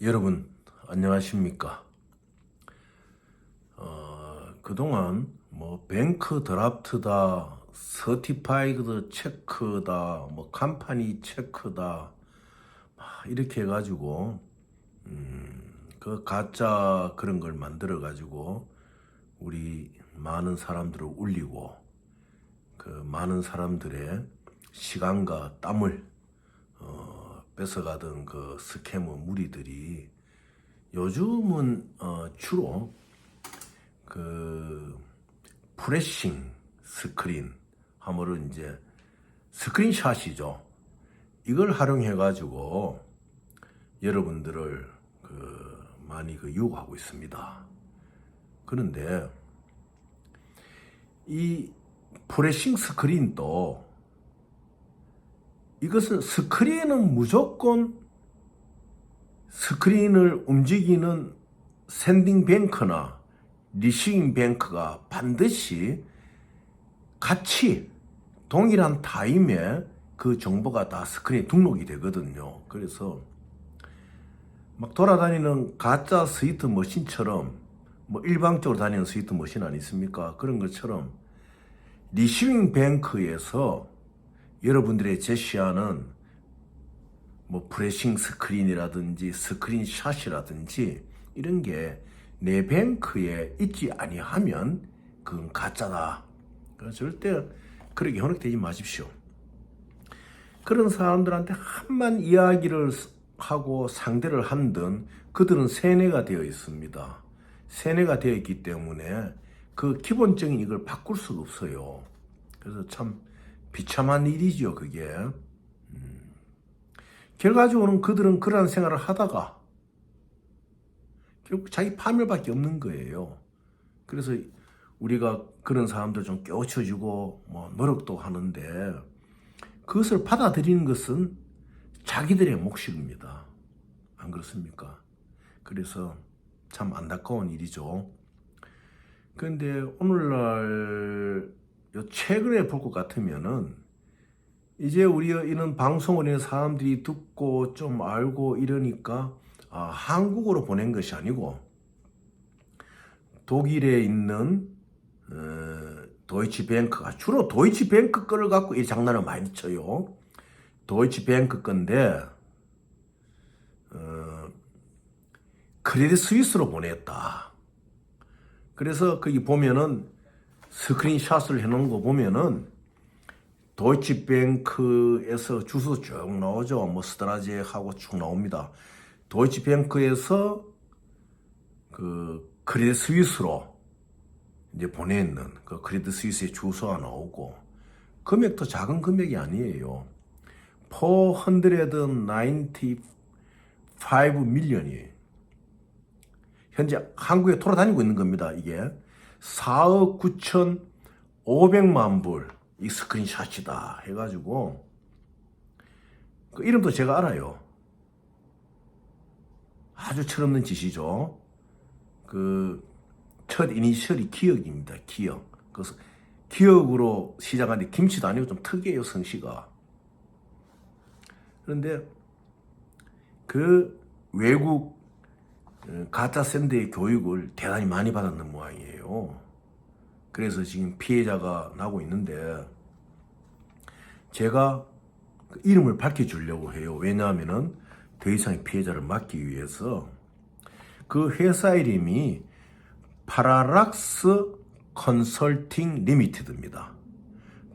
여러분 안녕하십니까? 그동안 뭐 뱅크 드라프트다, 서티파이드 체크다, 뭐 컴퍼니 체크다 이렇게 해가지고 그 가짜 그런 걸 만들어 가지고 우리 많은 사람들을 울리고 그 많은 사람들의 시간과 땀을 뺏어가던 그 스캐머 무리들이 요즘은 주로 그 프레싱 스크린 하면은 이제 스크린샷이죠. 이걸 활용해 가지고 여러분들을 많이 유혹하고 있습니다. 그런데 이 프레싱 스크린도 이것은 스크린은 무조건 스크린을 움직이는 샌딩 뱅크나 리시빙 뱅크가 반드시 같이 동일한 타임에 그 정보가 다 스크린에 등록이 되거든요. 그래서 막 돌아다니는 가짜 스위트 머신처럼 뭐 일방적으로 다니는 스위트 머신 아니습니까? 그런 것처럼 리시빙 뱅크에서 여러분들의 제시하는 뭐 프레싱 스크린이라든지 스크린샷이라든지 이런 게 내 뱅크에 있지 아니하면 그건 가짜다. 절대 그렇게 현혹되지 마십시오. 그런 사람들한테 한만 이야기를 하고 상대를 한든 그들은 세뇌가 되어 있습니다. 세뇌가 되어 있기 때문에 그 기본적인 이걸 바꿀 수가 없어요. 그래서 참 비참한 일이죠, 그게. 결과적으로는 그들은 그러한 생활을 하다가 결국 자기 파멸밖에 없는 거예요. 그래서 우리가 그런 사람들 좀 깨우쳐주고 뭐 노력도 하는데 그것을 받아들이는 것은 자기들의 몫입니다. 안 그렇습니까? 그래서 참 안타까운 일이죠. 그런데 오늘날 최근에 볼 것 같으면은 이제 우리가 이런 방송을 하는 사람들이 듣고 좀 알고 이러니까 한국으로 보낸 것이 아니고 독일에 있는 도이치뱅크가 주로 도이치뱅크 거를 갖고 이 장난을 많이 쳐요. 도이치뱅크 건데 크레딧 스위스로 보냈다. 그래서 거기 보면은 스크린샷을 해놓은 거 보면은 도이치뱅크에서 주소 쭉 나오죠. 뭐 스트라제하고 쭉 나옵니다. 도이치뱅크에서 그 크레딧 스위스로 이제 보내는 그 크레딧 스위스의 주소가 나오고 금액도 작은 금액이 아니에요. 495 밀리언이 현재 한국에 돌아다니고 있는 겁니다. 이게 4억 9,500만 불 이 스크린샷이다 해가지고 그 이름도 제가 알아요. 아주 철없는 짓이죠. 그 첫 이니셜이 기억입니다. 기억. 그래서 기억으로 시작하는데 김치도 아니고 좀 특이해요, 성씨가. 그런데 그 외국 가짜 샌드의 교육을 대단히 많이 받았는 모양이에요. 그래서 지금 피해자가 나고 있는데 제가 그 이름을 밝혀주려고 해요. 왜냐하면은 더 이상의 피해자를 막기 위해서 그 회사 이름이 파라락스 컨설팅 리미티드입니다.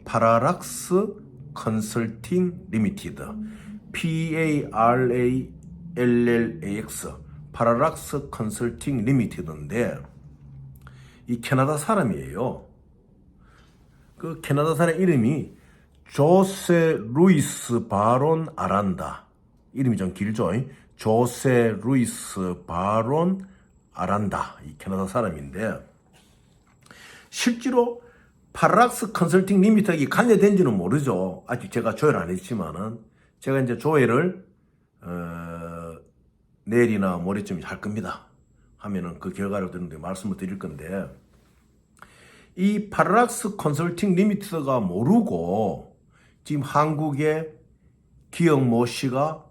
파라락스 컨설팅 리미티드 PARALLAX 파라락스 컨설팅 리미티드인데 이 캐나다 사람이에요. 그 캐나다 사람 이름이 조세 루이스 바론 아란다. 이름이 좀 길죠. 조세 루이스 바론 아란다. 이 캐나다 사람인데 실제로 파라락스 컨설팅 리미티드가 관여된지는 모르죠. 아직 제가 조회를 안 했지만은 제가 이제 조회를 내일이나 모레쯤 할 겁니다. 하면은 그 결과를 듣는데 말씀을 드릴 건데 이 파라락스 컨설팅 리미티드가 모르고 지금 한국의 기영 모 씨가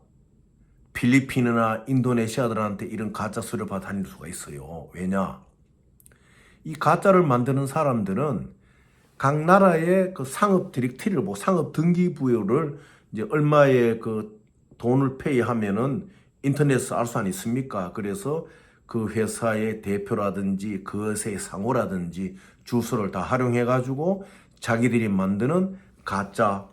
필리핀이나 인도네시아들한테 이런 가짜 수를 받아 다닐 수가 있어요. 왜냐? 이 가짜를 만드는 사람들은 각 나라의 그 상업 디렉티리를 뭐 상업 등기부여를 이제 얼마의 그 돈을 페이하면은 인터넷에서 알 수 아니습니까? 그래서 그 회사의 대표라든지 그것의 상호라든지 주소를 다 활용해 가지고 자기들이 만드는 가짜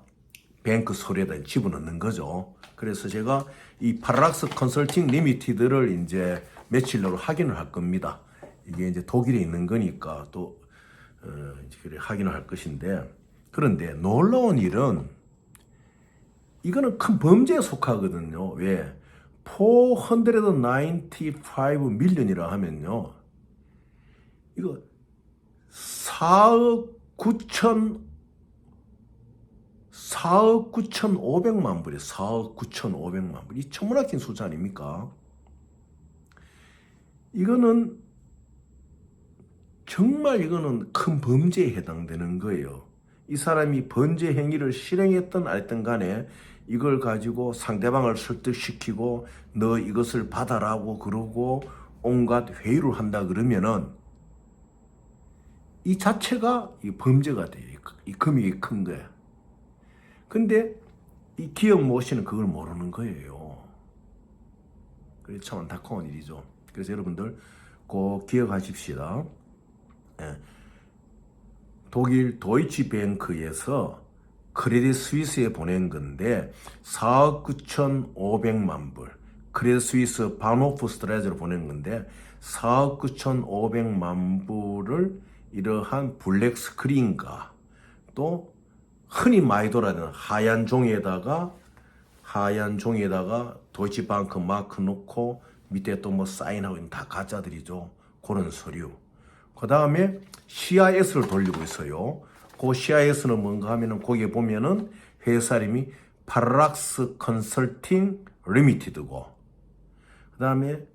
뱅크 서류에다 집어넣는 거죠. 그래서 제가 이 파라락스 컨설팅 리미티드를 이제 며칠 내로 확인을 할 겁니다. 이게 이제 독일에 있는 거니까 또 이제 확인을 할 것인데, 그런데 놀라운 일은 이거는 큰 범죄에 속하거든요. 왜? 495 밀리언이라 하면요, 이거 4억 9,500만 불이에요. 4억 9,500만 불. 이 천문학적인 숫자 아닙니까? 이거는 정말 이거는 큰 범죄에 해당되는 거예요. 이 사람이 범죄 행위를 실행했든 안 했든 간에 이걸 가지고 상대방을 설득시키고 너 이것을 받아라고 그러고 온갖 회유를 한다 그러면은 이 자체가 이 범죄가 돼요. 이 금액이 큰 거야. 근데 이 기업 모 씨는 그걸 모르는 거예요. 그게 참 안타까운 일이죠. 그래서 여러분들 꼭 기억하십시다. 예. 독일 도이치뱅크에서 크레딧 스위스에 보낸 건데 4억 9,500만 불, 크레딧 스위스 바노프 스트레즈로 보낸 건데 4억 9,500만 불을 이러한 블랙 스크린과 또 흔히 많이 돌아다니는 하얀 종이에다가 도이치뱅크 마크 넣고 밑에 또 뭐 사인하고 있는 다 가짜들이죠. 그런 서류. 그 다음에 CIS를 돌리고 있어요. 그 CIS는 뭔가 하면은 거기에 보면은 회사 이름이 파라락스 컨설팅 리미티드고, 그 다음에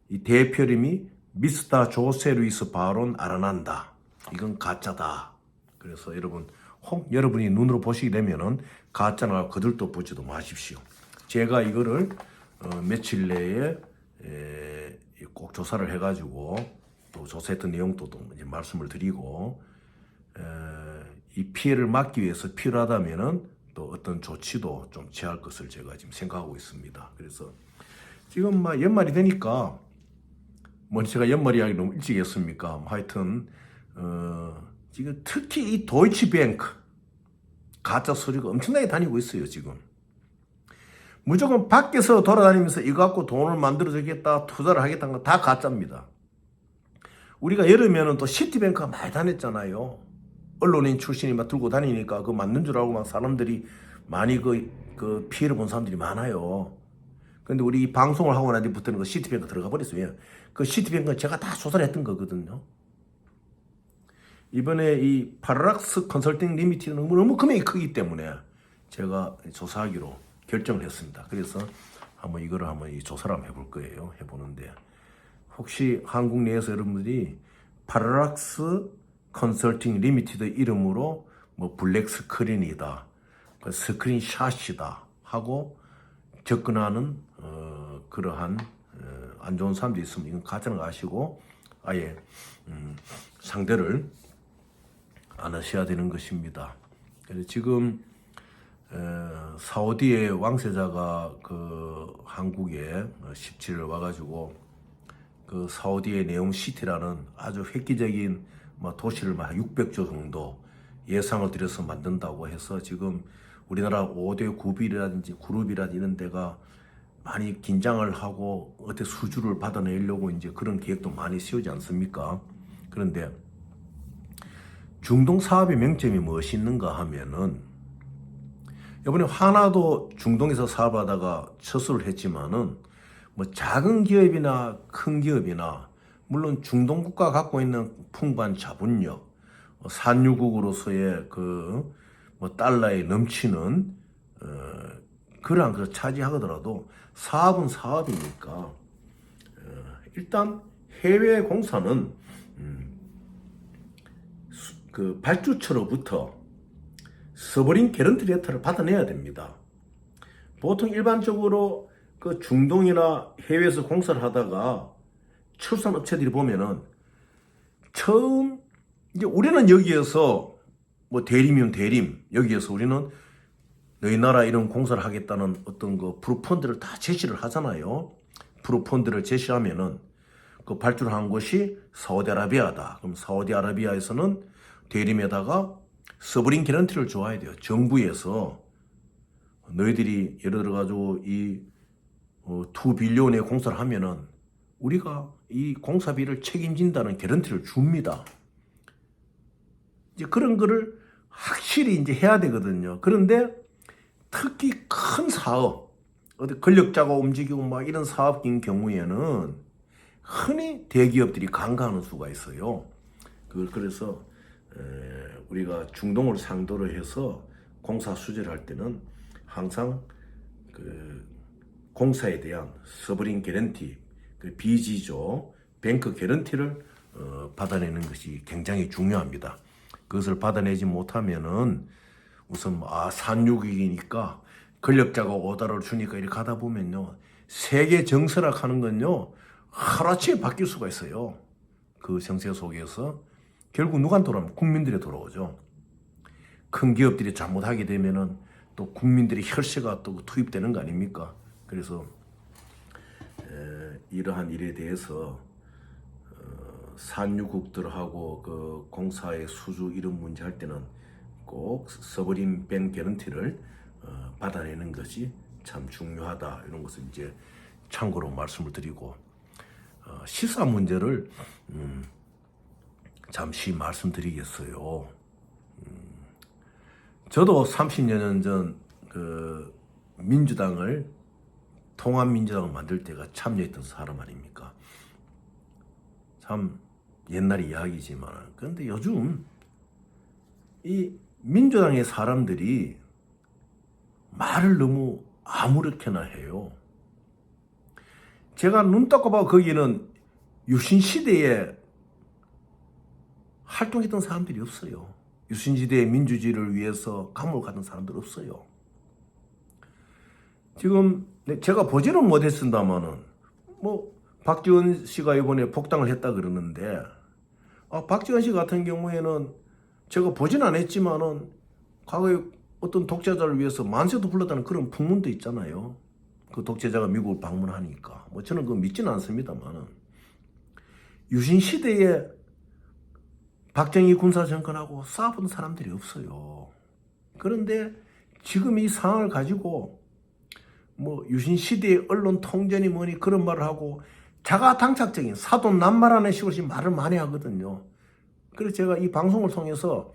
이 대표 이름이 미스터 조세 루이스 바론 아르난다. 이건 가짜다. 그래서 여러분, 혹 여러분이 눈으로 보시게 되면은 가짜나 거들떠 보지도 마십시오. 제가 이거를 며칠 내에 꼭 조사를 해가지고 또 조사했던 내용도 또 이제 말씀을 드리고, 이 피해를 막기 위해서 필요하다면은 또 어떤 조치도 좀 취할 것을 제가 지금 생각하고 있습니다. 그래서 지금 막 연말이 되니까 뭐 제가 연말 이야기 너무 일찍 했습니까? 하여튼 지금 특히 이 도이치뱅크 가짜 서류가 엄청나게 다니고 있어요. 지금 무조건 밖에서 돌아다니면서 이거 갖고 돈을 만들어 주겠다, 투자를 하겠다는 건 다 가짜입니다. 우리가 여름에는 또 시티뱅크가 많이 다녔잖아요. 언론인 출신이 막 들고 다니니까 그거 맞는 줄 알고 막 사람들이 많이 그 피해를 본 사람들이 많아요. 근데 우리 이 방송을 하고 난 뒤부터는 그 시티뱅크 들어가 버렸어요. 그 시티뱅크는 제가 다 조사를 했던 거거든요. 이번에 이 파라락스 컨설팅 리미티드는 너무 금액이 크기 때문에 제가 조사하기로 결정을 했습니다. 그래서 이거를 한번 이 조사를 한번 해볼 거예요. 해보는데 혹시 한국 내에서 여러분들이 파라락스 컨설팅 리미티드 이름으로 뭐 블랙 스크린이다, 스크린샷이다 하고 접근하는 그러한 안 좋은 사람들이 있으면 이건 가짜는 거 아시고 아예 상대를 안 하셔야 되는 것입니다. 그래서 지금 사우디의 왕세자가 그 한국에 17일 와가지고 그 사우디의 네옴시티라는 아주 획기적인 도시를 600조 정도 예상을 들여서 만든다고 해서 지금 우리나라 5대 그룹이라든지 이런 데가 많이 긴장을 하고 어떻게 수주를 받아내려고 이제 그런 계획도 많이 세우지 않습니까? 그런데 중동 사업의 명점이 무엇이 있는가 하면은 이번에 하나도 중동에서 사업하다가 철수를 했지만은 뭐 작은 기업이나 큰 기업이나 물론 중동 국가가 갖고 있는 풍부한 자본력, 산유국으로서의 그 달러에 넘치는 그러한 걸 차지하더라도 사업은 사업이니까 일단 해외 공사는 그 발주처로부터 서버린 개런티 레터를 받아내야 됩니다. 보통 일반적으로 그 중동이나 해외에서 공사를 하다가 철수한 업체들이 보면은 처음 이제 우리는 여기에서 뭐 대림이면 대림 여기에서 우리는 너희 나라 이런 공사를 하겠다는 어떤 그 프로펀드를 다 제시를 하잖아요. 프로펀드를 제시하면은 그 발주한 곳이 사우디아라비아다. 그럼 사우디아라비아에서는 대림에다가 서브린 개런티를 줘야 돼요. 정부에서 너희들이 예를 들어 가지고 이 2빌리언의 공사를 하면은 우리가 이 공사비를 책임진다는 개런티를 줍니다. 이제 그런 거를 확실히 이제 해야 되거든요. 그런데 특히 큰 사업, 어디 권력자가 움직이고 막 이런 사업인 경우에는 흔히 대기업들이 간과하는 수가 있어요. 그래서 우리가 중동을 상대로 해서 공사 수주를 할 때는 항상 그 공사에 대한 서브린 개런티, 그 비지조, 뱅크 개런티를 받아내는 것이 굉장히 중요합니다. 그것을 받아내지 못하면은 우선 산유국이니까 권력자가 오다를 주니까 이렇게 가다 보면요, 세계 정세락하는 건요 하루아침에 바뀔 수가 있어요. 그 정세 속에서 결국 누구한테 돌아오면 국민들이 돌아오죠. 큰 기업들이 잘못하게 되면은 또 국민들의 혈세가 또 투입되는 거 아닙니까? 그래서 이러한 일에 대해서 산유국들하고 그 공사의 수주 이런 문제 할 때는 꼭 서브린 뱅 개런티를 받아내는 것이 참 중요하다. 이런 것을 이제 참고로 말씀을 드리고 시사 문제를 잠시 말씀드리겠어요. 저도 30여 년 전 그 민주당을 통합민주당을 만들 때가 참여했던 사람 아닙니까? 참 옛날 이야기지만 그런데 요즘 이 민주당의 사람들이 말을 너무 아무렇게나 해요. 제가 눈 떴고 봐 거기는 유신시대에 활동했던 사람들이 없어요. 유신시대의 민주주의를 위해서 감옥을 갔던 사람들 없어요. 지금 제가 보지는 못했습니다만은 뭐 박지원 씨가 이번에 복당을 했다 그러는데 박지원 씨 같은 경우에는 제가 보진 않았지만은 과거에 어떤 독재자를 위해서 만세도 불렀다는 그런 풍문도 있잖아요. 그 독재자가 미국을 방문하니까 뭐 저는 그거 믿지는 않습니다만은 유신 시대에 박정희 군사정권하고 싸워본 사람들이 없어요. 그런데 지금 이 상황을 가지고 뭐 유신 시대의 언론 통제니 뭐니 그런 말을 하고 자가당착적인 사돈남말하는 식으로 말을 많이 하거든요. 그래서 제가 이 방송을 통해서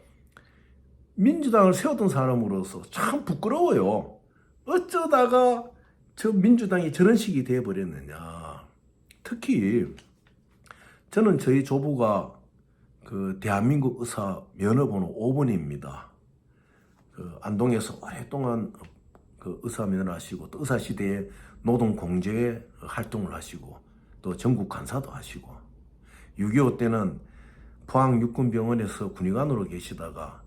민주당을 세웠던 사람으로서 참 부끄러워요. 어쩌다가 저 민주당이 저런 식이 돼버렸느냐. 특히 저는 저희 조부가 그 대한민국 의사 면허번호 5번입니다. 그 안동에서 오랫동안 그 의사 면허를 하시고 또 의사 시대에 노동공제 활동을 하시고 또 전국 간사도 하시고 6.25 때는 포항 육군병원에서 군의관으로 계시다가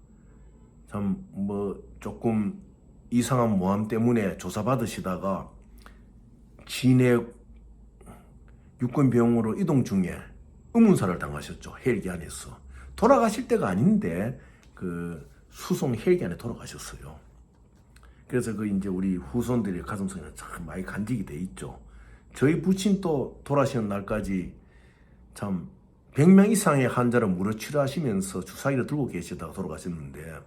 참 뭐 조금 이상한 모함 때문에 조사받으시다가 진해 육군병원으로 이동 중에 의문사를 당하셨죠. 헬기 안에서. 돌아가실 때가 아닌데 그 수송 헬기 안에 돌아가셨어요. 그래서 그 이제 우리 후손들의 가슴속에는 참 많이 간직이 돼 있죠. 저희 부친도 돌아가시는 날까지 참 100명 이상의 환자를 무료 치료하시면서 주사기를 들고 계시다가 돌아가셨는데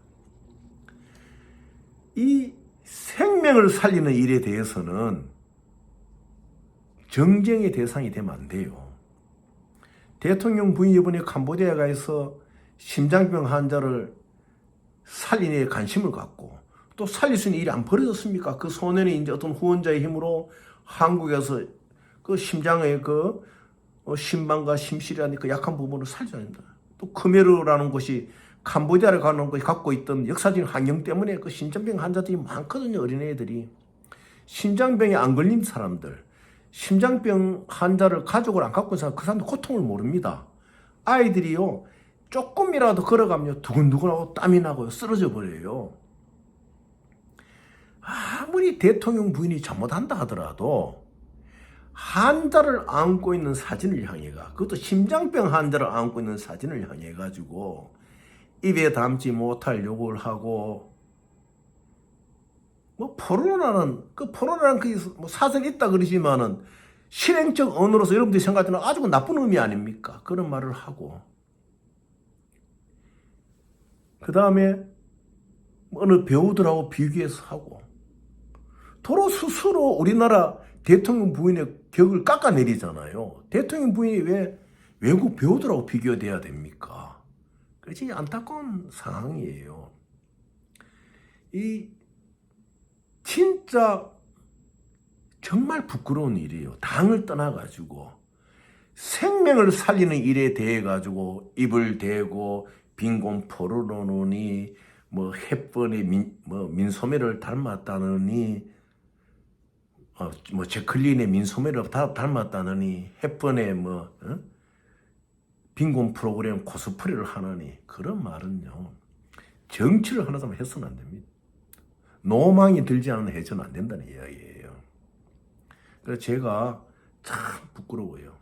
이 생명을 살리는 일에 대해서는 정쟁의 대상이 되면 안 돼요. 대통령 부인이 이번에 캄보디아에 가서 심장병 환자를 살리는 데 관심을 갖고 또 살릴 수 있는 일이 안 벌어졌습니까? 그 소년이 이제 어떤 후원자의 힘으로 한국에서 그 심장의 그 심방과 심실이라는 그 약한 부분을 살려냅니다. 또 크메르라는 곳이 캄보디아를 가는 곳이 갖고 있던 역사적인 환경 때문에 그 심장병 환자들이 많거든요. 어린애들이. 심장병에 안 걸린 사람들, 심장병 환자를 가족을 안 갖고 있는 사람, 그 사람들 고통을 모릅니다. 아이들이요, 조금이라도 걸어가면 두근두근하고 땀이 나고 쓰러져 버려요. 아무리 대통령 부인이 잘못한다 하더라도 환자를 안고 있는 사진을 향해가, 그것도 심장병 환자를 안고 있는 사진을 향해 가지고 입에 담지 못할 욕을 하고, 뭐 포로라는 그 사설 있다 그러지만은 실행적 언어로서 여러분들이 생각하는 아주 나쁜 의미 아닙니까? 그런 말을 하고, 그 다음에 어느 배우들하고 비교해서 하고, 도로 스스로 우리나라 대통령 부인의 격을 깎아내리잖아요. 대통령 부인이 왜 외국 배우들하고 비교돼야 됩니까? 그렇지 안타까운 상황이에요. 이 진짜 정말 부끄러운 일이에요. 당을 떠나가지고 생명을 살리는 일에 대해 가지고 입을 대고 빈곤 포르노니 뭐 햇번의 민소매를 닮았다느니 뭐 제클린의 민소매를 닮았다느니 햇번의 빈곤 프로그램 코스프레를 하느니, 그런 말은요 정치를 하는 사람 해서는 안 됩니다. 노망이 들지 않으면 해서는 안 된다는 이야기예요. 그래서 제가 참 부끄러워요.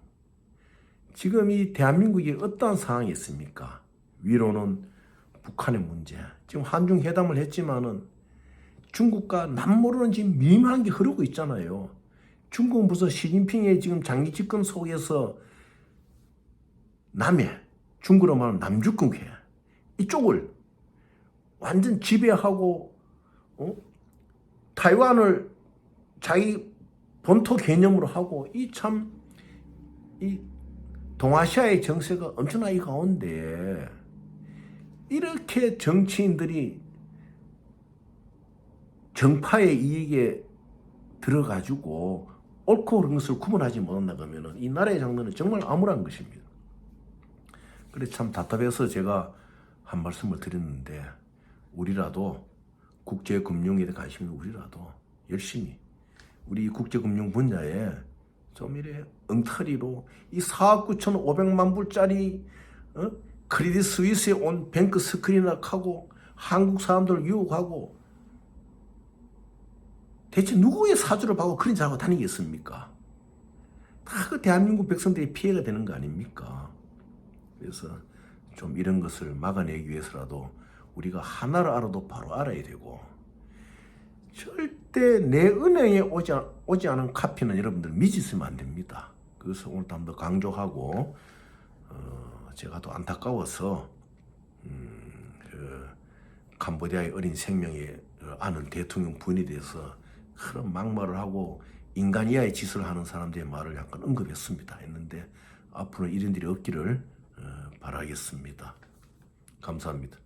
지금 이 대한민국이 어떠한 상황이 있습니까? 위로는 북한의 문제. 지금 한중 회담을 했지만은 중국과 남모르는 지금 미묘한 게 흐르고 있잖아요. 중국은 벌써 시진핑의 지금 장기 집권 속에서 중국으로 말하면 남주권회 이쪽을 완전 지배하고 타이완을 자기 본토 개념으로 하고, 이 동아시아의 정세가 엄청나게 가운데 이렇게 정치인들이 정파의 이익에 들어가지고 옳고 그른 것을 구분하지 못한다 그러면 이 나라의 장르는 정말 암울한 것입니다. 그래서 참 답답해서 제가 한 말씀을 드렸는데, 우리라도 국제금융에 관심 있는 우리라도 열심히 우리 국제금융 분야에 좀 이래 엉터리로 이 4억 9,500만 불짜리 크레딧 스위스에 온 뱅크 스크린하고 한국 사람들 유혹하고, 대체 누구의 사주를 받고 그런 자하고 다니겠습니까? 다 그 대한민국 백성들이 피해가 되는 거 아닙니까? 그래서 좀 이런 것을 막아내기 위해서라도 우리가 하나를 알아도 바로 알아야 되고, 절대 내 은행에 오지 않은 카피는 여러분들 믿으시면 안 됩니다. 그래서 오늘 한 번 더 강조하고, 제가 또 안타까워서 그 캄보디아의 어린 생명에 아는 대통령 부인에 대해서 그런 막말을 하고 인간 이하의 짓을 하는 사람들의 말을 약간 언급했습니다. 했는데 앞으로 이런 일이 없기를 바라겠습니다. 감사합니다.